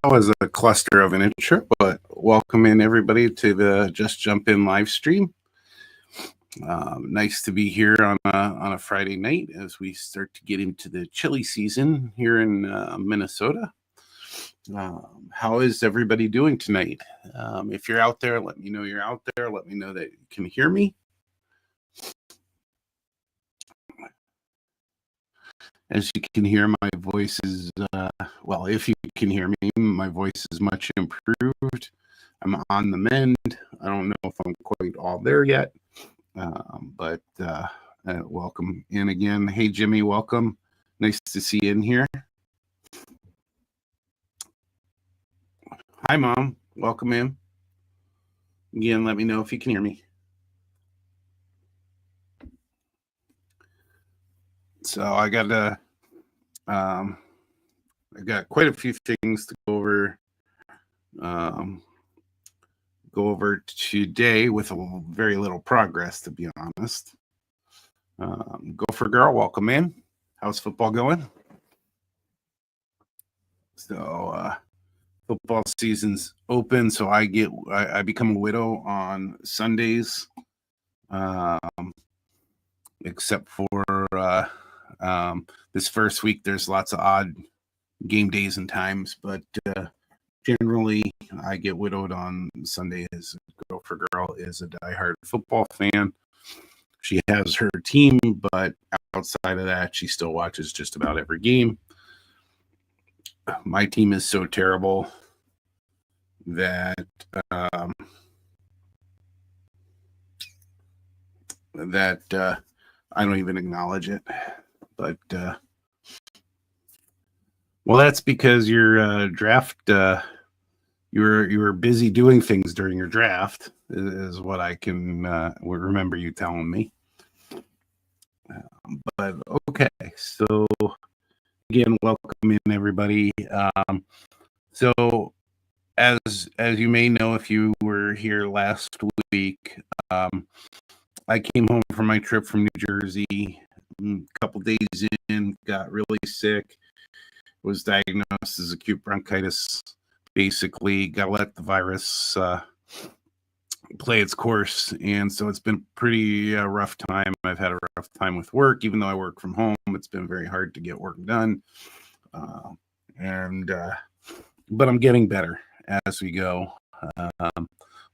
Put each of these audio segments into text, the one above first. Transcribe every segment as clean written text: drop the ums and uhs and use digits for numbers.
That was a cluster of an intro, but welcome in everybody to the Just Jump In live stream. Nice to be here on a Friday night as we start to get into the chilly season here in Minnesota. How is everybody doing tonight? If you're out there, let me know you're out there. Let me know that you can hear me. As you can hear, my voice is, well, if you can hear me, my voice is much improved. I'm on the mend. I don't know if I'm quite all there yet, but welcome in again. Hey, Jimmy, welcome. Nice to see you in here. Hi, Mom. Welcome in. Again, let me know if you can hear me. So I got quite a few things to go over today with very little progress, to be honest. Gopher Girl, welcome in. How's football going? So football season's open, so I become a widow on Sundays, except for this first week. There's lots of odd game days and times, but generally I get widowed on Sundays. Gopher Girl is a diehard football fan. She has her team, but outside of that, she still watches just about every game. My team is so terrible that I don't even acknowledge it. But well, that's because your draft, you were busy doing things during your draft, is what I can remember you telling me. But okay, so again, welcome in everybody. So as you may know, if you were here last week, I came home from my trip from New Jersey. A couple days in, got really sick. Was diagnosed as acute bronchitis. Basically, got to let the virus play its course, and so it's been a pretty rough time. I've had a rough time with work, even though I work from home. It's been very hard to get work done, but I'm getting better as we go.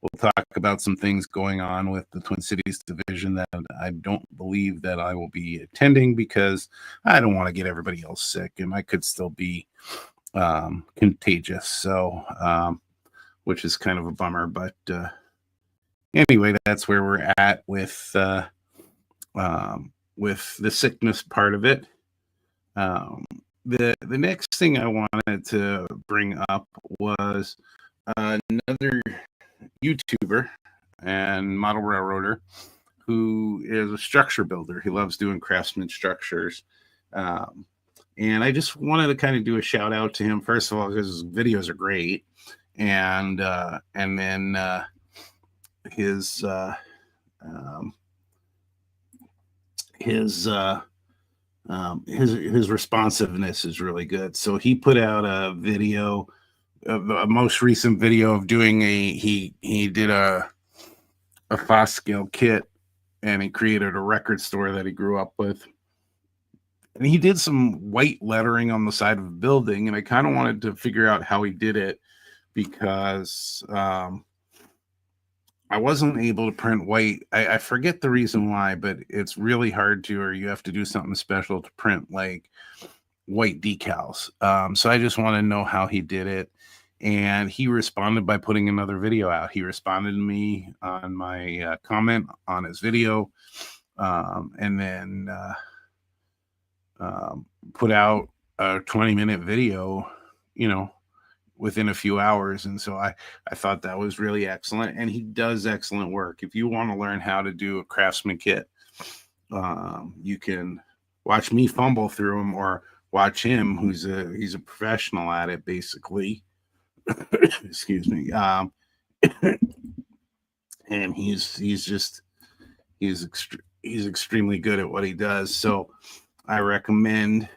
We'll talk about some things going on with the Twin Cities division that I don't believe that I will be attending because I don't want to get everybody else sick, and I could still be contagious. So, which is kind of a bummer, but anyway, that's where we're at with the sickness part of it. The next thing I wanted to bring up was another YouTuber and model railroader who is a structure builder. He loves doing craftsman structures. And I just wanted to kind of do a shout out to him, first of all, because his videos are great. And then his responsiveness is really good. So he put out a video, a most recent video of doing he did a Foscale kit, and he created a record store that he grew up with. And he did some white lettering on the side of the building, and I kind of wanted to figure out how he did it because I wasn't able to print white. I forget the reason why, but it's really hard to, or you have to do something special to print like white decals. So I just want to know how he did it. And he responded by putting another video out. He responded to me on my comment on his video, and then put out a 20-minute video, within a few hours. And so I thought that was really excellent. And he does excellent work. If you want to learn how to do a craftsman kit, you can watch me fumble through them or watch him, he's a professional at it, basically. Excuse me. And he's extremely good at what he does. So I recommend,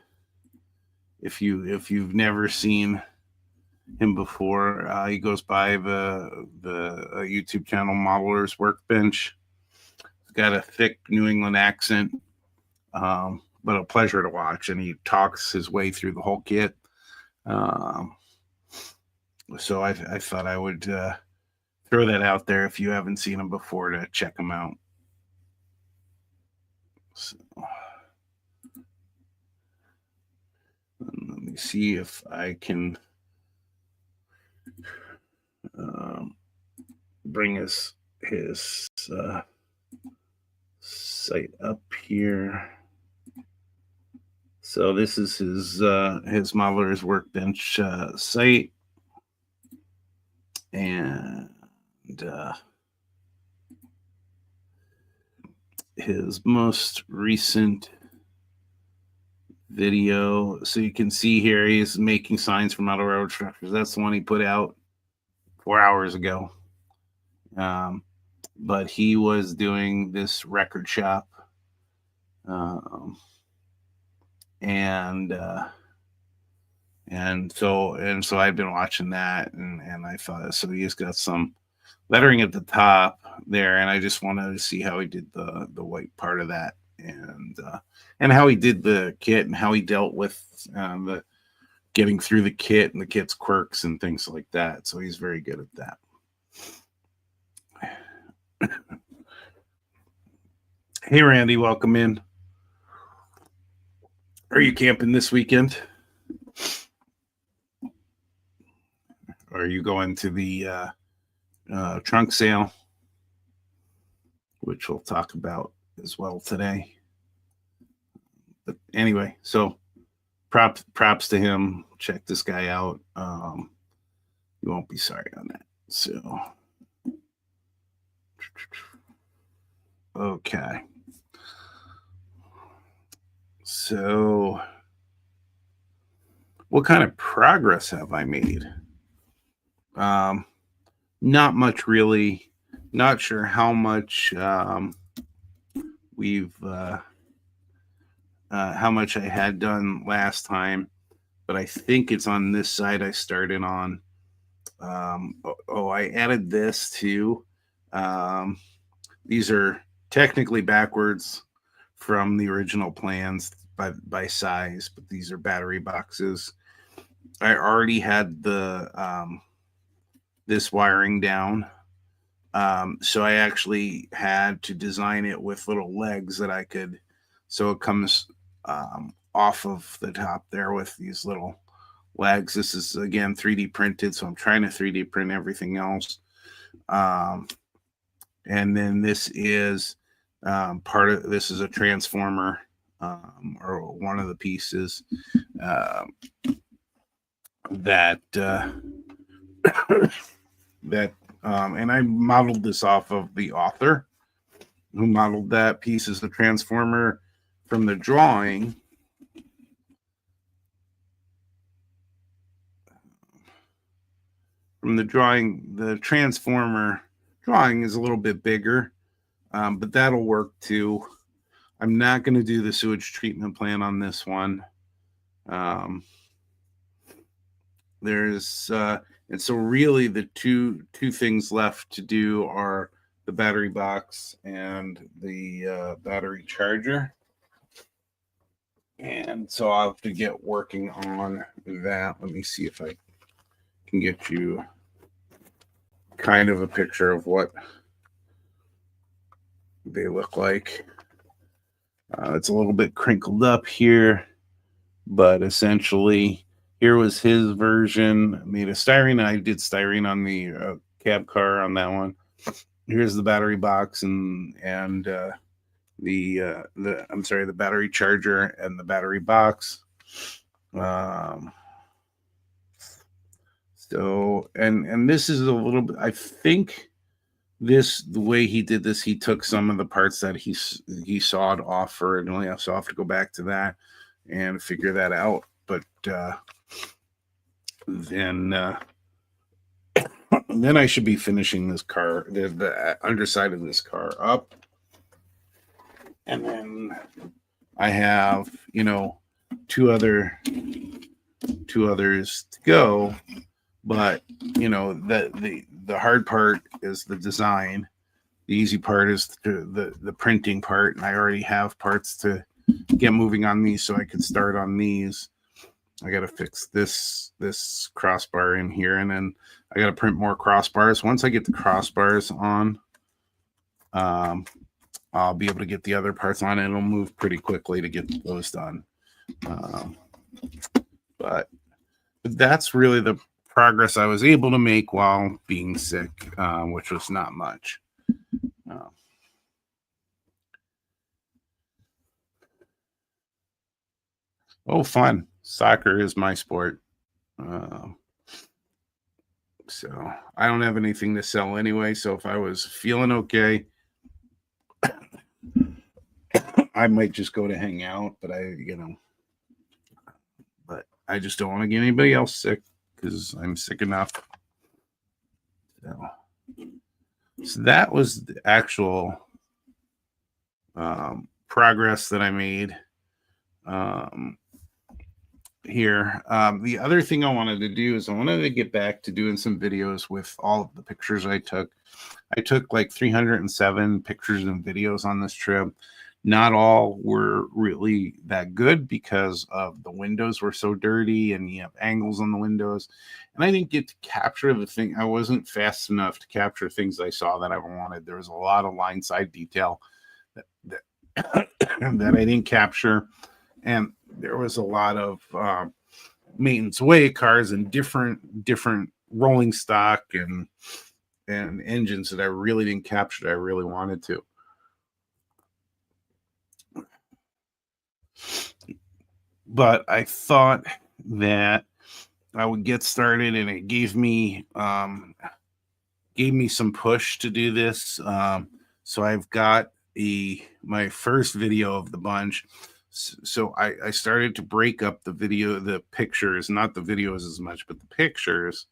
if you've never seen him before. He goes by the YouTube channel Modeler's Workbench. He's got a thick New England accent, but a pleasure to watch, and he talks his way through the whole kit. So I thought I would throw that out there if you haven't seen him before, to check him out. So, let me see if I can bring his site up here. So this is his Modeler's Workbench site, and his most recent video. So you can see here he's making signs for metal railroad structures. That's the one he put out 4 hours ago. But he was doing this record shop, and so I've been watching that, and I thought, so he's got some lettering at the top there, and I just wanted to see how he did the white part of that, and how he did the kit, and how he dealt with the getting through the kit and the kit's quirks and things like that. So he's very good at that. Hey, Randy, welcome in. Are you camping this weekend? Or are you going to the trunk sale, which we'll talk about as well today? But anyway, so props to him. Check this guy out. You won't be sorry on that. So, okay. So, what kind of progress have I made? Not much, really. Not sure how much how much I had done last time, but I think it's on this side I started on. I added this too. These are technically backwards from the original plans by size, but these are battery boxes. I already had the this wiring down, so I actually had to design it with little legs that I could, so it comes off of the top there with these little legs. This is again 3D printed, so I'm trying to 3D print everything else. And then this is this is a transformer, or one of the pieces that and I modeled this off of the author who modeled that piece as the transformer from the drawing. From the drawing, the transformer drawing is a little bit bigger, but that'll work too. I'm not going to do the sewage treatment plant on this one. And so really the two things left to do are the battery box and the battery charger. And so I'll have to get working on that. Let me see if I can get you kind of a picture of what they look like. It's a little bit crinkled up here, but essentially here was his version. I made a styrene. I did styrene on the cab car on that one. Here's the battery box and the battery charger and the battery box. So and this is a little bit, I think the way he did this, he took some of the parts that he sawed off originally, so I'll have to go back to that and figure that out. But then I should be finishing this car, the underside of this car up. And then I have, two others to go. But you know, the hard part is the design. The easy part is the printing part, and I already have parts to get moving on these, so I could start on these. I got to fix this crossbar in here, and then I got to print more crossbars. Once I get the crossbars on, I'll be able to get the other parts on, and it'll move pretty quickly to get those done. But that's really the progress I was able to make while being sick, which was not much. Oh, fun. Soccer is my sport. So I don't have anything to sell anyway. So if I was feeling okay, I might just go to hang out, but I just don't want to get anybody else sick because I'm sick enough. So that was the actual progress that I made here. The other thing I wanted to do is I wanted to get back to doing some videos with all of the pictures I took. I took like 307 pictures and videos on this trip. Not all were really that good because of the windows were so dirty and you have angles on the windows. And I didn't get to capture the thing. I wasn't fast enough to capture things I saw that I wanted. There was a lot of line side detail that that I didn't capture. And there was a lot of maintenance way cars and different rolling stock and engines that I really didn't capture that I really wanted to. But I thought that I would get started, and it gave me some push to do this. So I've got my first video of the bunch. So I started to break up the pictures, not the videos as much, but the pictures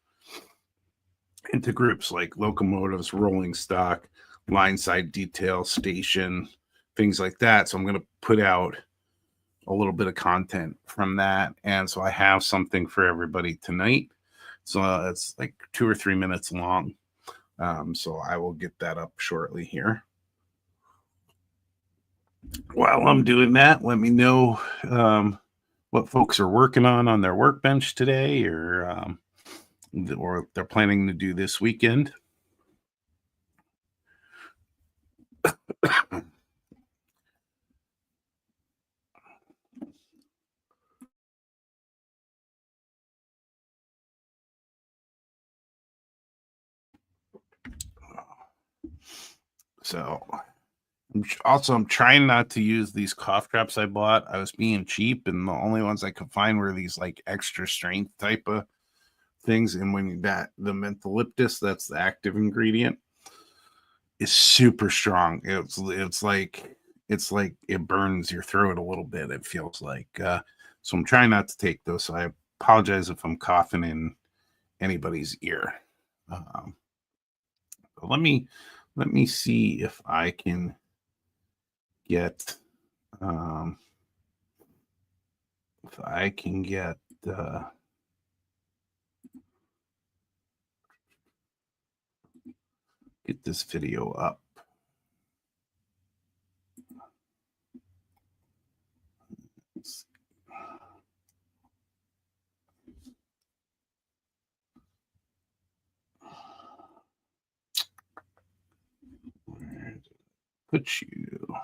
into groups like locomotives, rolling stock, line side detail, station, things like that. So I'm going to put out a little bit of content from that. And so I have something for everybody tonight. So it's like 2 or 3 minutes long. So I will get that up shortly here. While I'm doing that, let me know what folks are working on their workbench today, or they're planning to do this weekend. So I'm trying not to use these cough drops I bought. I was being cheap, and the only ones I could find were these like extra strength type of things. And when the mentholyptus, that's the active ingredient, is super strong. It's like it burns your throat a little bit. It feels like so I'm trying not to take those. So I apologize if I'm coughing in anybody's ear. Let me see if I can get get this video up. Where did I put you?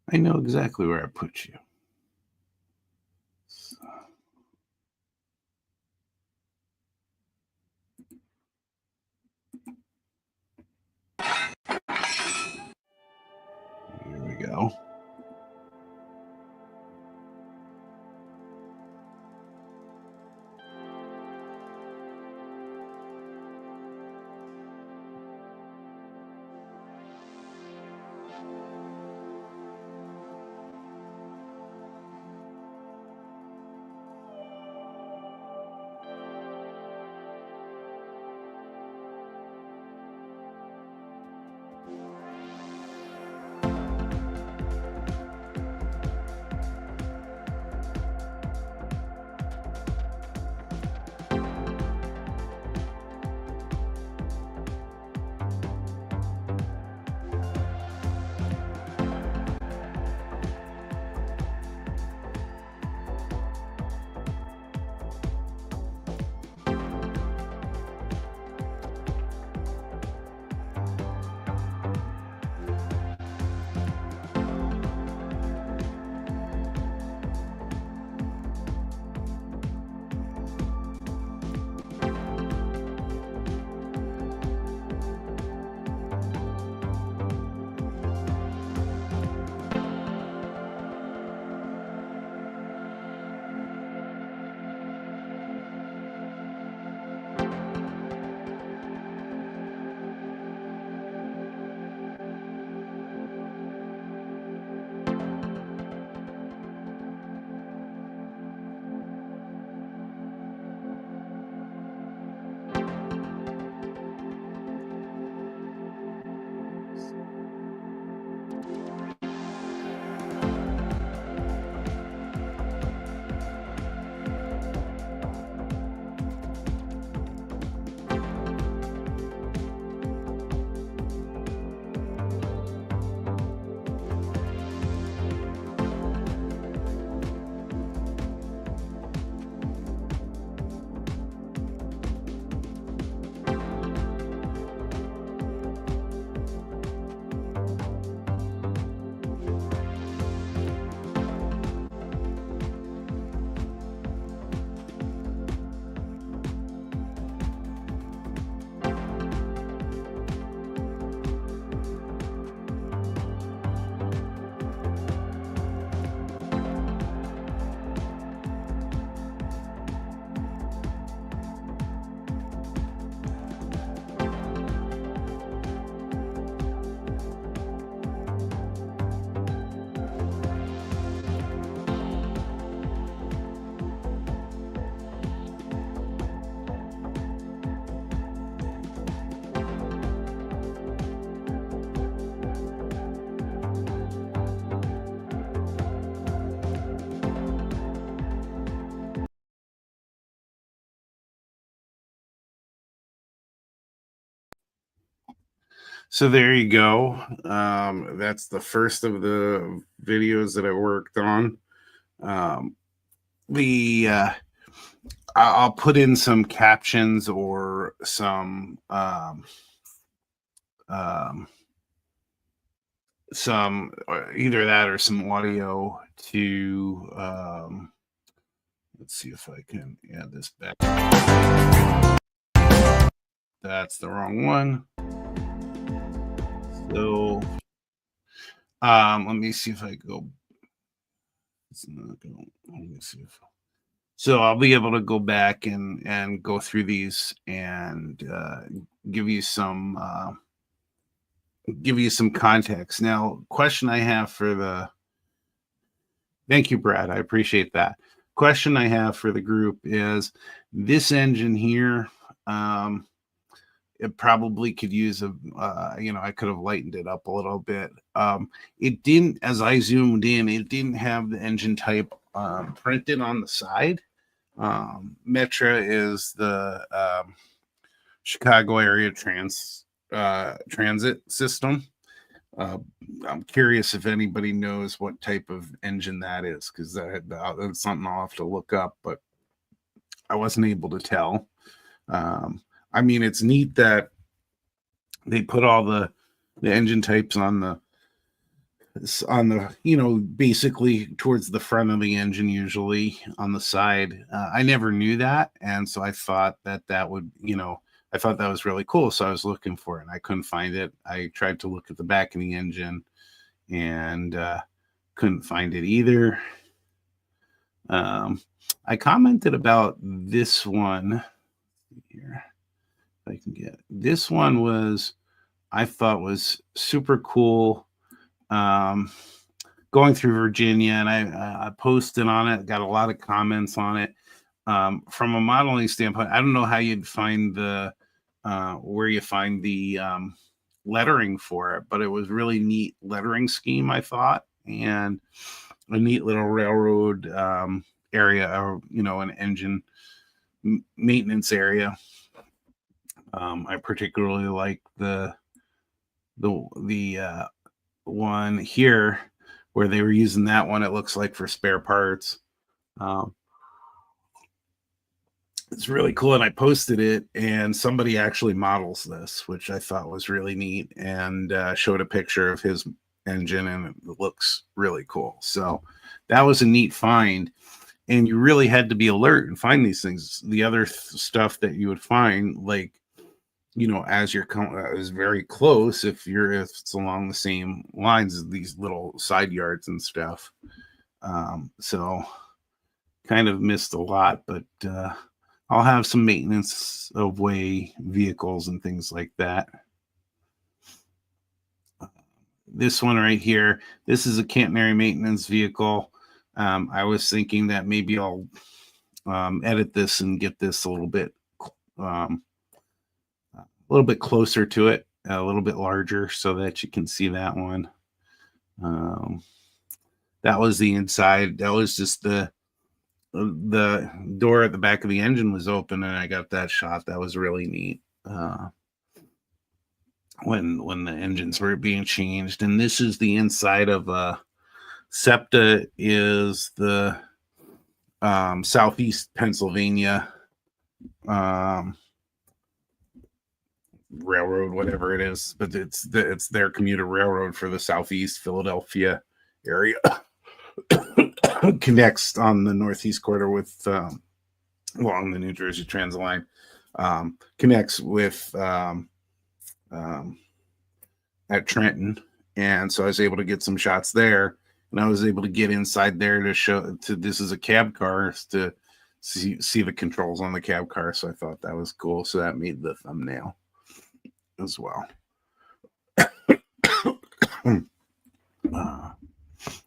I know exactly where I put you. So. Here we go. So there you go. That's the first of the videos that I worked on. Um, the I'll put in some captions or um, some either that or some audio to let's see if I can add this back. That's the wrong one. So let me see if I go. It's not going. Let me see if. So I'll be able to go back and go through these and give you some context. Now, question I have for the. Thank you, Brad. I appreciate that. Question I have for the group is this engine here. It probably could use I could have lightened it up a little bit. It didn't, as I zoomed in, it didn't have the engine type printed on the side. Metra is the Chicago area transit system. I'm curious if anybody knows what type of engine that is, because that's something I'll have to look up, but I wasn't able to tell. I mean, it's neat that they put all the engine types on the basically towards the front of the engine, usually on the side. I never knew that, and so I thought that would I thought that was really cool. So I was looking for it and I couldn't find it. I tried to look at the back of the engine and couldn't find it either. I commented about this one here. If I can get this one I thought was super cool. Going through Virginia, and I posted on it, got a lot of comments on it. From a modeling standpoint, I don't know how you'd find where you find the lettering for it, but it was really neat lettering scheme, I thought, and a neat little railroad area, or an engine maintenance area. I particularly like the one here where they were using that one. It looks like for spare parts. It's really cool, and I posted it, and somebody actually models this, which I thought was really neat, and showed a picture of his engine, and it looks really cool. So that was a neat find, and you really had to be alert and find these things. The other stuff that you would find, like as you're is very close, if it's along the same lines as these little side yards and stuff. So kind of missed a lot, but I'll have some maintenance of way vehicles and things like that. This one right here, this is a catenary maintenance vehicle. I was thinking that maybe I'll edit this and get this a little bit closer to it, a little bit larger, so that you can see that one. That was the inside. That was just the door at the back of the engine was open, and I got that shot. That was really neat. When the engines were being changed. And this is the inside of SEPTA, is the Southeast Pennsylvania railroad, whatever it is, but it's their commuter railroad for the Southeast Philadelphia area. Connects on the Northeast Corridor with along the New Jersey Transit line. Connects with at Trenton, and so I was able to get some shots there, and I was able to get inside there to show this is a cab car, to see the controls on the cab car. So I thought that was cool. So that made the thumbnail as well.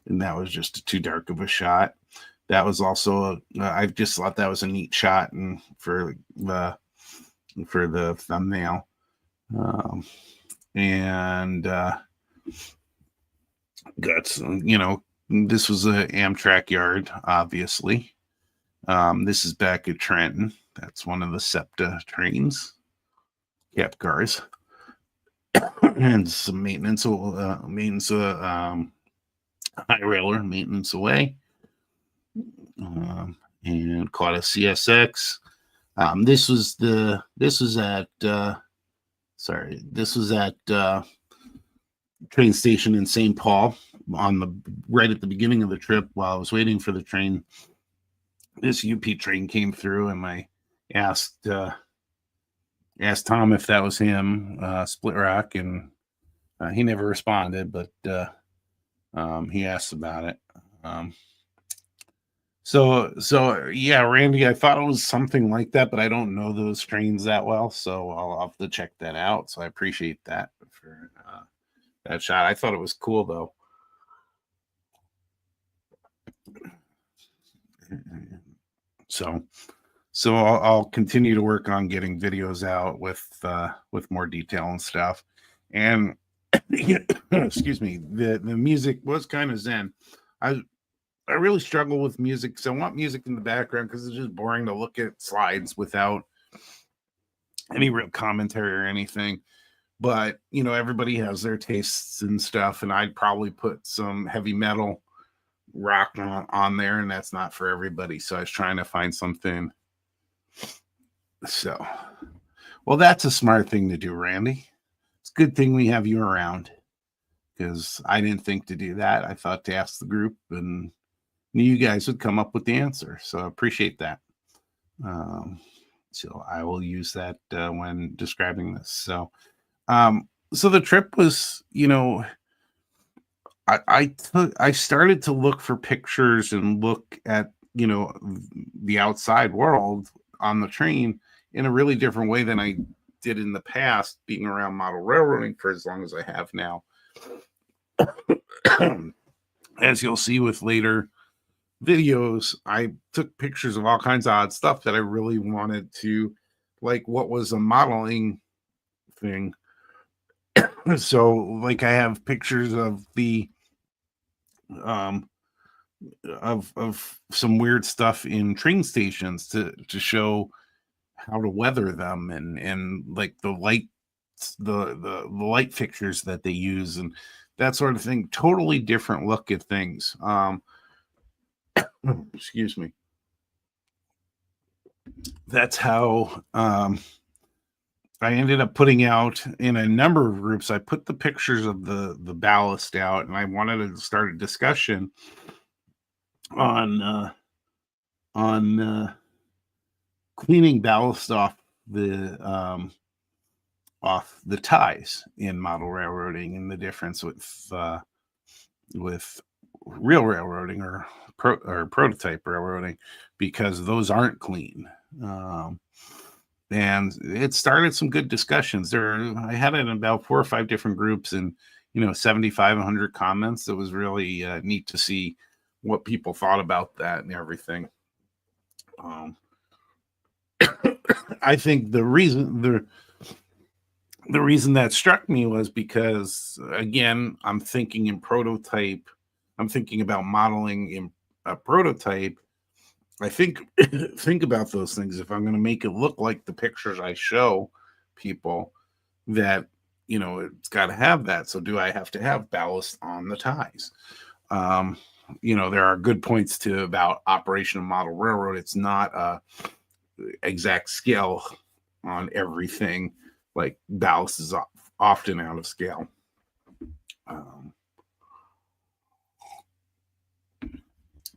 And that was just too dark of a shot. That was also I just thought that was a neat shot, and for the thumbnail. And guts, this was a Amtrak yard, obviously. This is back at Trenton. That's one of the SEPTA trains, cab cars. and some maintenance, high railer maintenance away, and caught a CSX. This was at train station in St. Paul right at the beginning of the trip while I was waiting for the train. This UP train came through, and I asked Tom if that was him, Split Rock, and he never responded, but he asked about it. So yeah, Randy, I thought it was something like that, but I don't know those trains that well, so I'll have to check that out. So I appreciate that for that shot. I thought it was cool though. So I'll continue to work on getting videos out with more detail and stuff. And excuse me, the music was kind of zen. I really struggle with music because I want music in the background because it's just boring to look at slides without any real commentary or anything. But everybody has their tastes and stuff, and I'd probably put some heavy metal rock on there, and that's not for everybody. So I was trying to find something. So, well, that's a smart thing to do, Randy. It's a good thing we have you around because I didn't think to do that. I thought to ask the group, and knew you guys would come up with the answer. So I appreciate that. So I will use that when describing this. So the trip was, I started to look for pictures and look at, the outside world on the train in a really different way than I did in the past, being around model railroading for as long as I have now. As you'll see with later videos, I took pictures of all kinds of odd stuff that I really wanted to, like what was a modeling thing. So like I have pictures of the of some weird stuff in train stations to show how to weather them, and like the light fixtures that they use and that sort of thing. Totally different look at things. Excuse me. That's how I ended up putting out in a number of groups. I put the pictures of the ballast out, and I wanted to start a discussion on cleaning ballast off the ties in model railroading, and the difference with real railroading or prototype railroading, because those aren't clean. And it started some good discussions. I had it in about 4 or 5 different groups, and 7,500 comments. It was really neat to see what people thought about that and everything. I think the reason that struck me was because, again, I'm thinking in prototype. I'm thinking about modeling in a prototype. I think about those things. If I'm going to make it look like the pictures I show people, that it's got to have that. So do I have to have ballast on the ties? There are good points about operation of model railroad. It's not a exact scale on everything. Like ballast is often out of scale.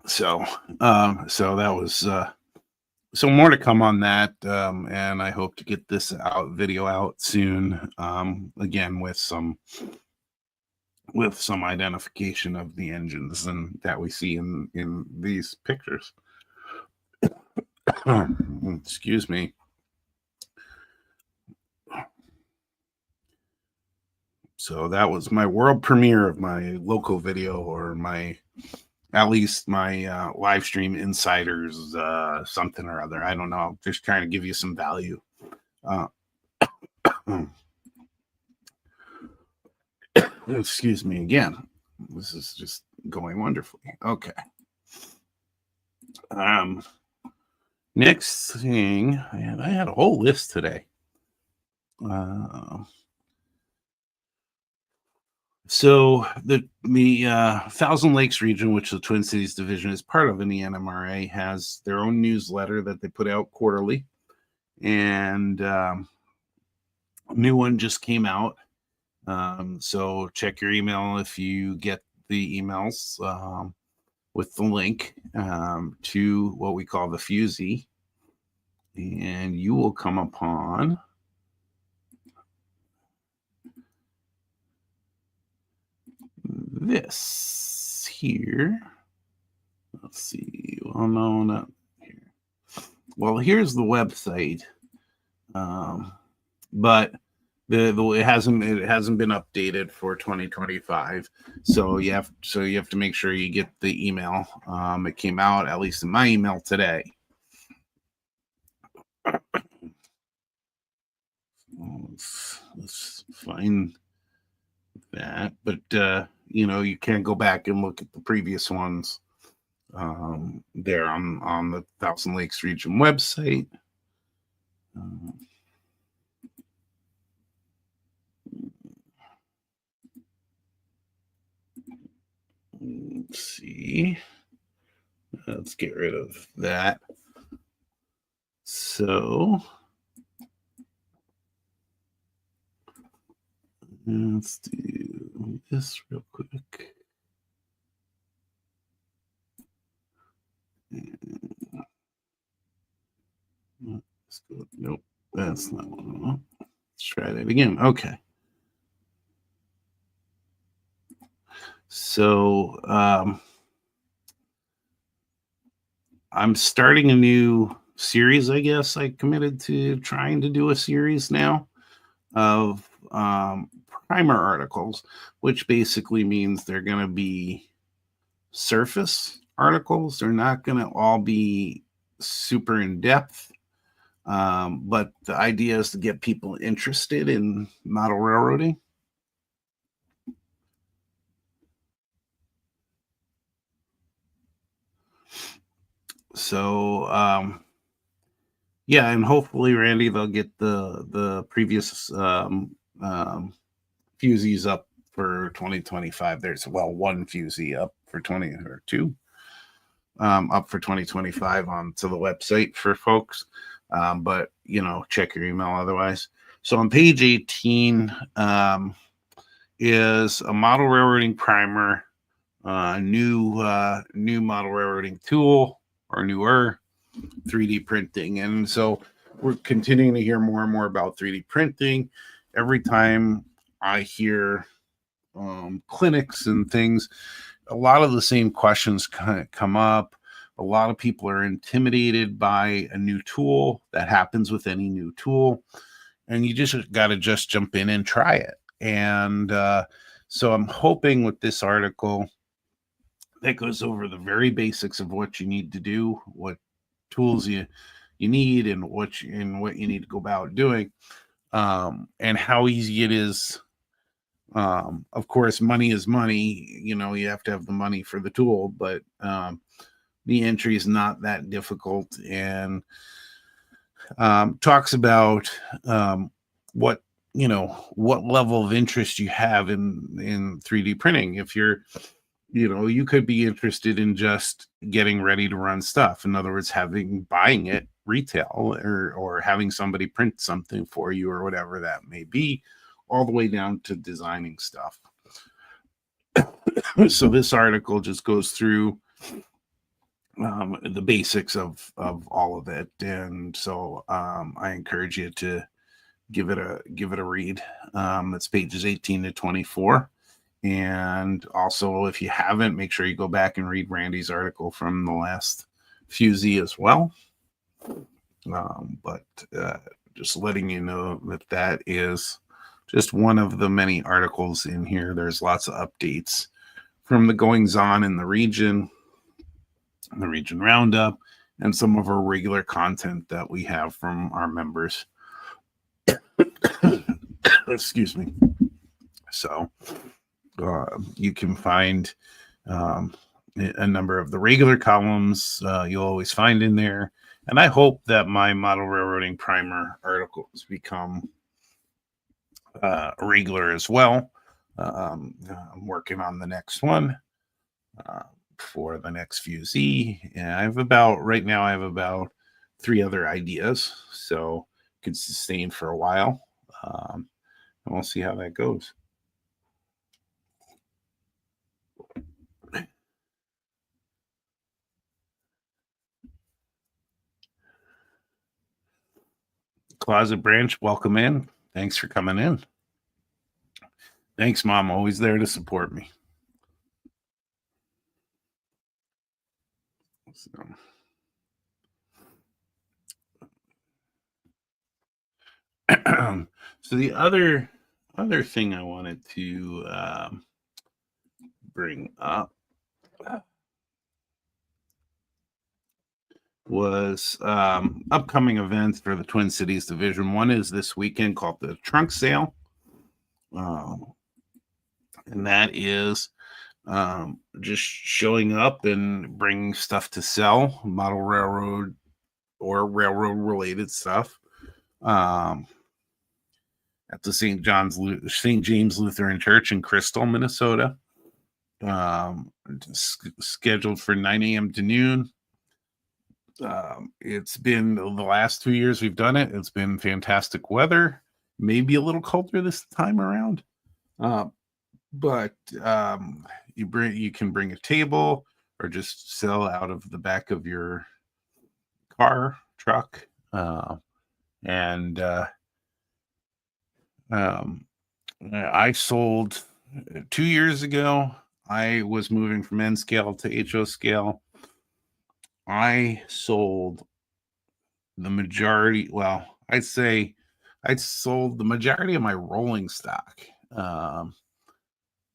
So that was so more to come on that, and I hope to get this video out soon. Again, with some identification of the engines and that we see in these pictures. Excuse me. So that was my world premiere of my local video, or at least my live stream insiders, something or other. I don't know. Just trying to give you some value. Excuse me again. This is just going wonderfully. Okay. Next thing, I had a whole list today. So the Thousand Lakes region, which the Twin Cities division is part of in the NMRA, has their own newsletter that they put out quarterly, and a new one just came out. So check your email if you get the emails with the link to what we call the Fusey, and you will come upon this here. Let's see. Well, no, not here. Well, here's the website, but it hasn't been updated for 2025. So you have to make sure you get the email. It came out, at least in my email, today. Let's find that, but you can't go back and look at the previous ones there on the Thousand Lakes region website. Let's see. Let's get rid of that. So let's do this real quick. Let's go. Nope, that's not one. Let's try that again. Okay. So I'm starting a new series, I guess. I committed to trying to do a series now of primer articles, which basically means they're going to be surface articles. They're not going to all be super in depth. But the idea is to get people interested in model railroading. So yeah, and hopefully, Randy, they'll get the previous fusees up for 2025. There's one fusee up for 20 or two up for 2025 onto the website for folks. But check your email otherwise. So on page 18 is a model railroading primer, new model railroading tool, or newer 3D printing. And so we're continuing to hear more and more about 3D printing. Every time I hear clinics and things, a lot of the same questions come up. A lot of people are intimidated by a new tool. That happens with any new tool. And you just got to just jump in and try it. And so I'm hoping with this article that goes over the very basics of what you need to do, what tools you need, and what you need to go about doing, and how easy it is. Of course, money is money. You have to have the money for the tool, but the entry is not that difficult, and talks about what level of interest you have in 3D printing. If you're you could be interested in just getting ready to run stuff. In other words, buying it retail, or having somebody print something for you, or whatever that may be, all the way down to designing stuff. So this article just goes through the basics of all of it. And so I encourage you to give it a read. It's pages 18 to 24. And also, if you haven't, make sure you go back and read Randy's article from the last fusee as well. But just letting you know that is just one of the many articles in here. There's lots of updates from the goings on in the region roundup, and some of our regular content that we have from our members. Excuse me. So you can find a number of the regular columns you'll always find in there. And I hope that my model railroading primer articles become regular as well. I'm working on the next one uh, for the next few Z. And right now, I have about 3 other ideas. So could sustain for a while. And we'll see how that goes. Closet Branch, welcome in. Thanks for coming in. Thanks, Mom. Always there to support me. So the other thing I wanted to bring up was upcoming events for the Twin Cities Division. One is this weekend called the Trunk Sale. And that is just showing up and bringing stuff to sell, model railroad or railroad related stuff. At the St. James Lutheran Church in Crystal, Minnesota. Scheduled for 9 a.m. to noon. It's been the last 2 years we've done it. It's been fantastic weather, maybe a little colder this time around. But you can bring a table or just sell out of the back of your truck. I sold 2 years ago. I was moving from N scale to HO scale. I sold the majority. Well, I'd say I sold the majority of my rolling stock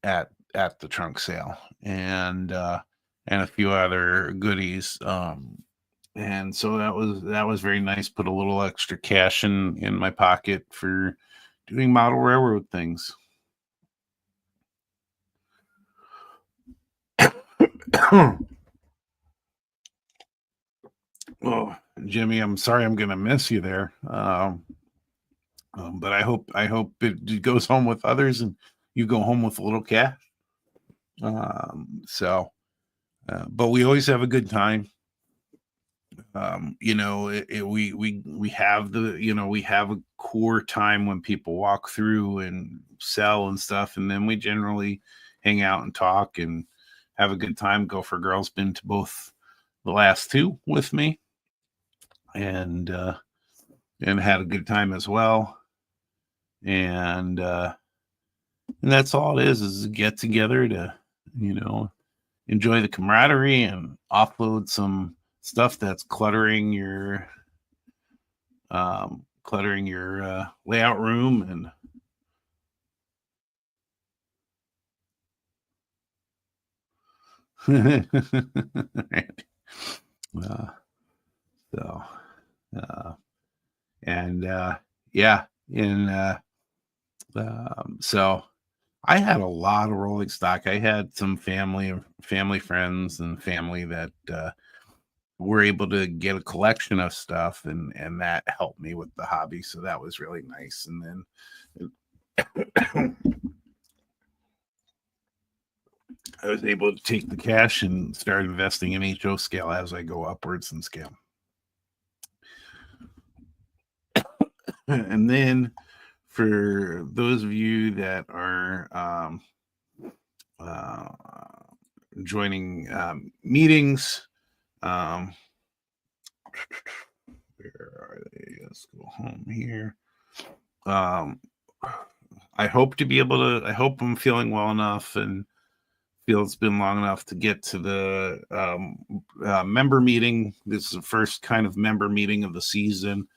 at the trunk sale, and a few other goodies. And so that was very nice. Put a little extra cash in my pocket for doing model railroad things. Oh, Jimmy, I'm sorry I'm gonna miss you there. But I hope it goes home with others and you go home with a little cash. But we always have a good time. We have we have a core time when people walk through and sell and stuff, and then we generally hang out and talk and have a good time. Gopher Girl's been to both the last two with me, and had a good time as well. And that's all it is a get together to enjoy the camaraderie and offload some stuff that's cluttering your layout room. And so I had a lot of rolling stock. I had some family friends and family that were able to get a collection of stuff, and that helped me with the hobby. So that was really nice. And then I was able to take the cash and start investing in HO scale as I go upwards in scale. And then for those of you that are joining meetings, where are they? Let's go home here. I hope to be able to. I hope I'm feeling well enough and feel it's been long enough to get to the member meeting. This is the first kind of member meeting of the season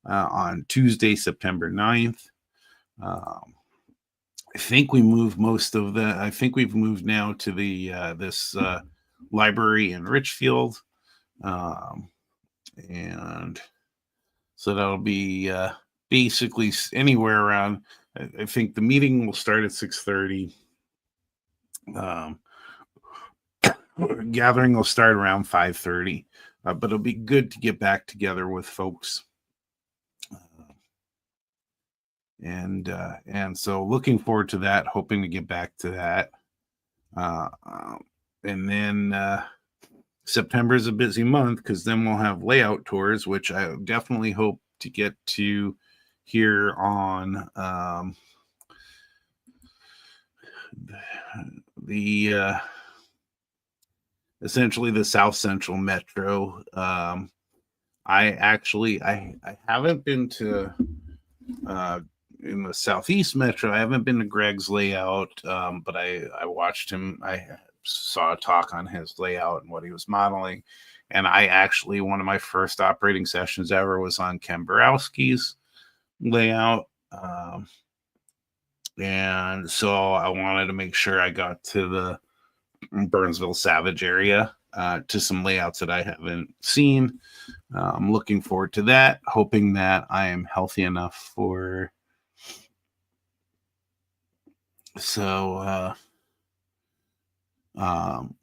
on Tuesday, September 9th. I think we moved I think we've moved now to the this library in Richfield. And so that'll be basically anywhere around, I think the meeting will start at 6:30. Gathering will start around 5:30, but it'll be good to get back together with folks And so looking forward to that, hoping to get back to that. And then September is a busy month because then we'll have layout tours, which I definitely hope to get to here on the essentially the South Central Metro. I haven't been to in the Southeast Metro. I haven't been to Greg's layout, but I watched him. I saw a talk on his layout and what he was modeling. And I actually, one of my first operating sessions ever was on Ken Borowski's layout. And so I wanted to make sure I got to the Burnsville Savage area to some layouts that I haven't seen. I'm looking forward to that, hoping that I am healthy enough for. So I'm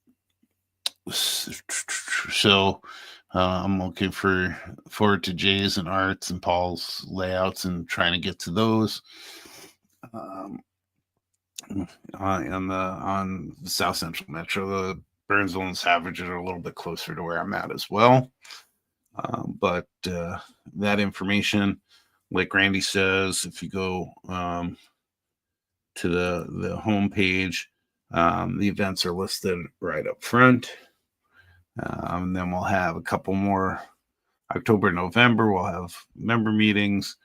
looking forward to Jay's and Art's and Paul's layouts and trying to get to those. On the South Central Metro, the Burnsville and Savage are a little bit closer to where I'm at as well. But that information, like Randy says, if you go to the home page, the events are listed right up front. And then we'll have a couple more. October, November, we'll have member meetings.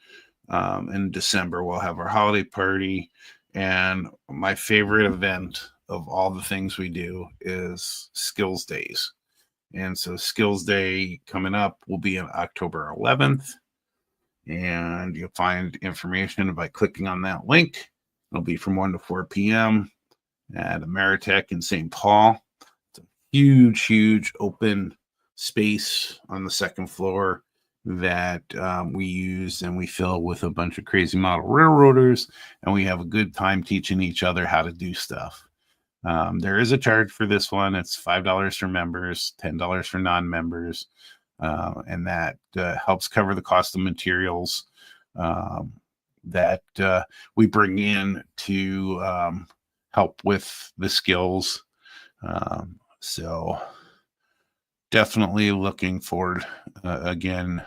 In December, we'll have our holiday party. And my favorite event of all the things we do is Skills Days. And so Skills Day coming up will be on October 11th. And you'll find information by clicking on that link. It'll be from 1 to 4 p.m. at Ameritech in St. Paul. It's a huge open space on the second floor that we use and we fill with a bunch of crazy model railroaders, and we have a good time teaching each other how to do stuff. There is a charge for this one. It's $5 for members, $10 for non-members, and that helps cover the cost of materials that we bring in to help with the skills. So definitely looking forward again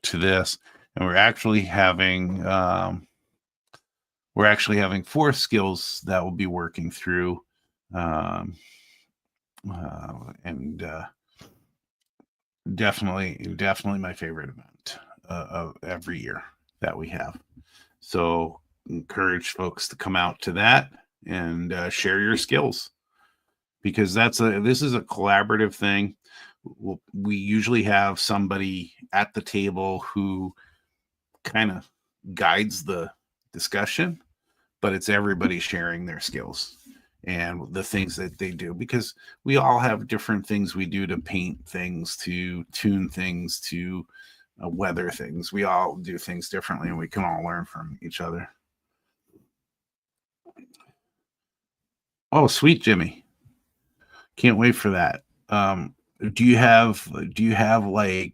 to this. And we're actually having 4 skills that we'll be working through, and definitely my favorite event of every year that we have. So encourage folks to come out to that and share your skills, because this is a collaborative thing. We usually have somebody at the table who kind of guides the discussion, but it's everybody sharing their skills and the things that they do, because we all have different things we do to paint things, to tune things, to weather things. We all do things differently, and we can all learn from each other. Oh, sweet Jimmy. Can't wait for that. Do you have like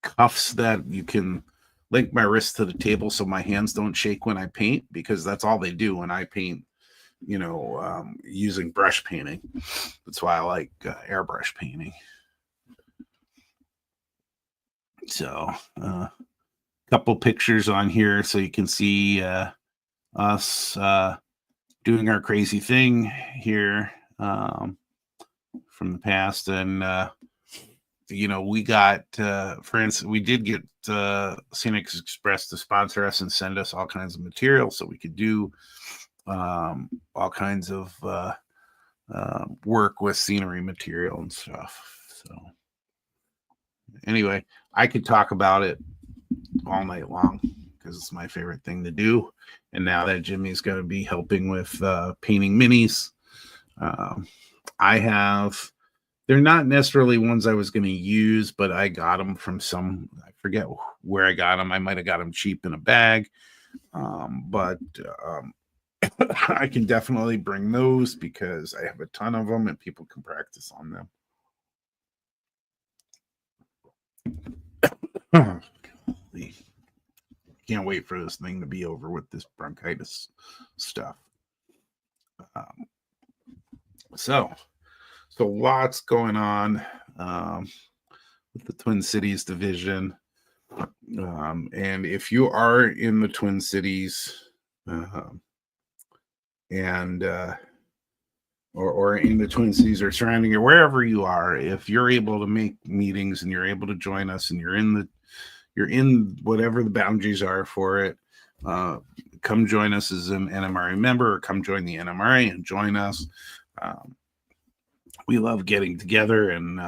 cuffs that you can link my wrist to the table so my hands don't shake when I paint? Because that's all they do when I paint, using brush painting. That's why I like airbrush painting. So a couple pictures on here so you can see us doing our crazy thing here from the past. And we got for instance, we did get Scenic Express to sponsor us and send us all kinds of material so we could do all kinds of work with scenery material and stuff. So anyway, I could talk about it all night long because it's my favorite thing to do. And now that Jimmy's going to be helping with painting minis, they're not necessarily ones I was going to use, but I got them from I forget where I got them. I might have got them cheap in a bag. But I can definitely bring those because I have a ton of them and people can practice on them. can't wait for this thing to be over with this bronchitis stuff. So lots going on with the Twin Cities division. And if you are in the Twin Cities or in the Twin Cities or surrounding, or wherever you are, if you're able to make meetings and you're able to join us and you're in whatever the boundaries are for it, come join us as an NMRA member, or come join the NMRA and join us. We love getting together, and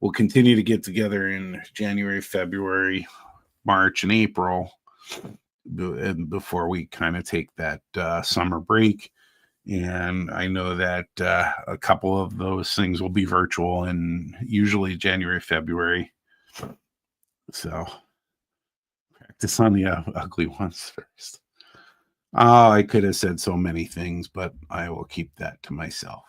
we'll continue to get together in January, February, March, and April before we kind of take that summer break. And I know that a couple of those things will be virtual, and usually January, February. So practice on the ugly ones first. Oh, I could have said so many things, but I will keep that to myself.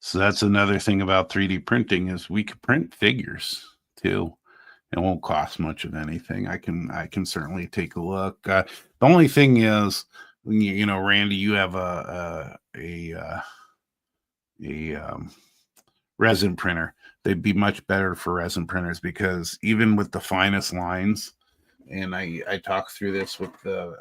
So that's another thing about 3D printing is we could print figures too. It won't cost much of anything. I can certainly take a look. The only thing is, you know, Randy, you have a resin printer. They'd be much better for resin printers, because even with the finest lines, and I talk through this with the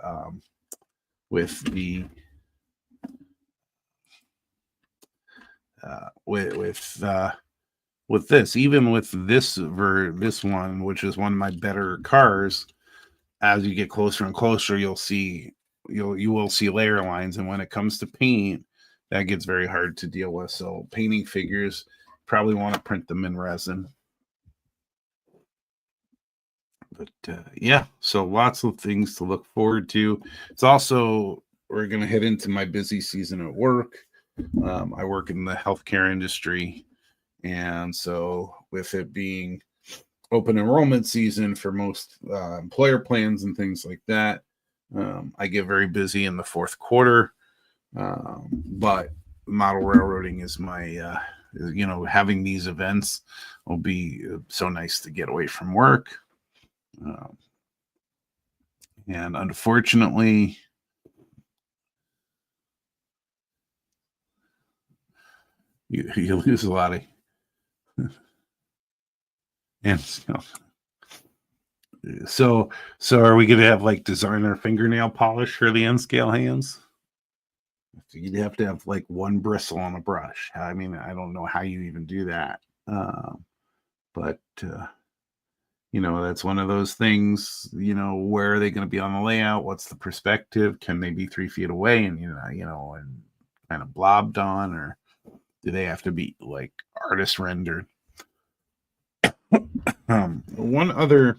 with this, even with this one, which is one of my better cars, as you get closer and closer, you will see layer lines, and when it comes to paint, that gets very hard to deal with. So painting figures, probably want to print them in resin. But yeah, so lots of things to look forward to. It's also, we're going to head into my busy season at work. I work in the healthcare industry, and so with it being open enrollment season for most employer plans and things like that, I get very busy in the fourth quarter. But model railroading is my, having these events will be so nice to get away from work. And unfortunately, you lose a lot of, and so are we going to have like designer fingernail polish for the N scale hands? You'd have to have like one bristle on a brush. I mean, I don't know how you even do that. But that's one of those things, where are they going to be on the layout? What's the perspective? Can they be 3 feet away and, and kind of blobbed on, or do they have to be like artist rendered? One other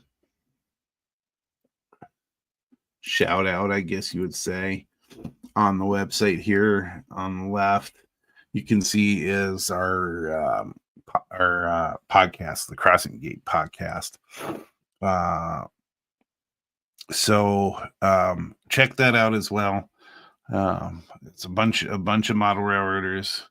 shout out, I guess you would say, on the website here on the left, you can see is our podcast, the Crossing Gate podcast. So check that out as well. It's a bunch of model railroaders.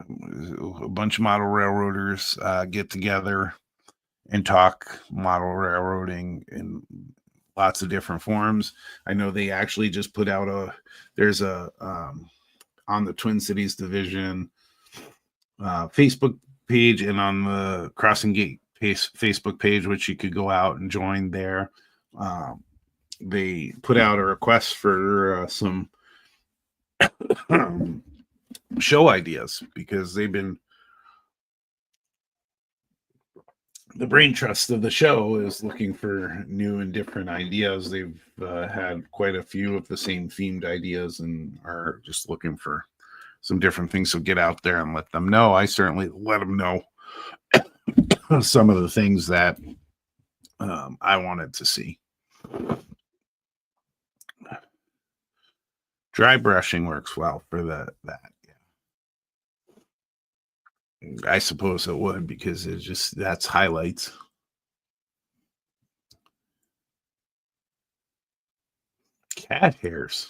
A bunch of model railroaders get together and talk model railroading in lots of different forms. I know they actually just put out on the Twin Cities division Facebook page, and on the Crossing Gate Facebook page, which you could go out and join there. They put out a request for some show ideas, because they've been, the brain trust of the show is looking for new and different ideas. They've had quite a few of the same themed ideas and are just looking for some different things. So get out there and let them know. I certainly let them know some of the things that I wanted to see. Dry brushing works well for that. I suppose it would, because that's highlights. Cat hairs.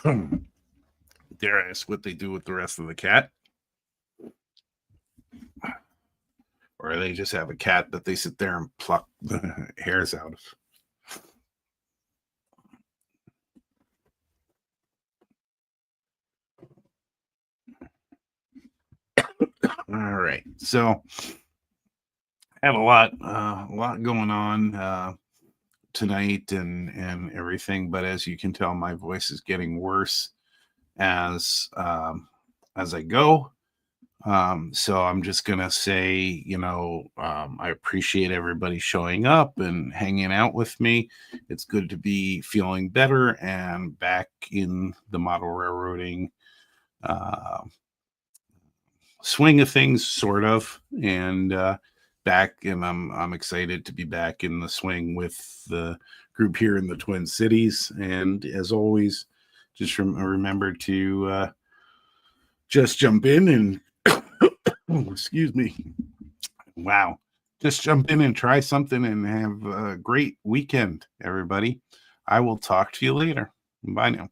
Dare I ask what they do with the rest of the cat? Or they just have a cat that they sit there and pluck the hairs out of. All right. So I have a lot going on tonight and everything, but as you can tell, my voice is getting worse as I go. So I'm just gonna say, I appreciate everybody showing up and hanging out with me. It's good to be feeling better and back in the model railroading uh, swing of things, sort of, and back. And I'm excited to be back in the swing with the group here in the Twin Cities. And as always, just remember to just jump in and excuse me. Wow. Just jump in and try something and have a great weekend, everybody. I will talk to you later. Bye now.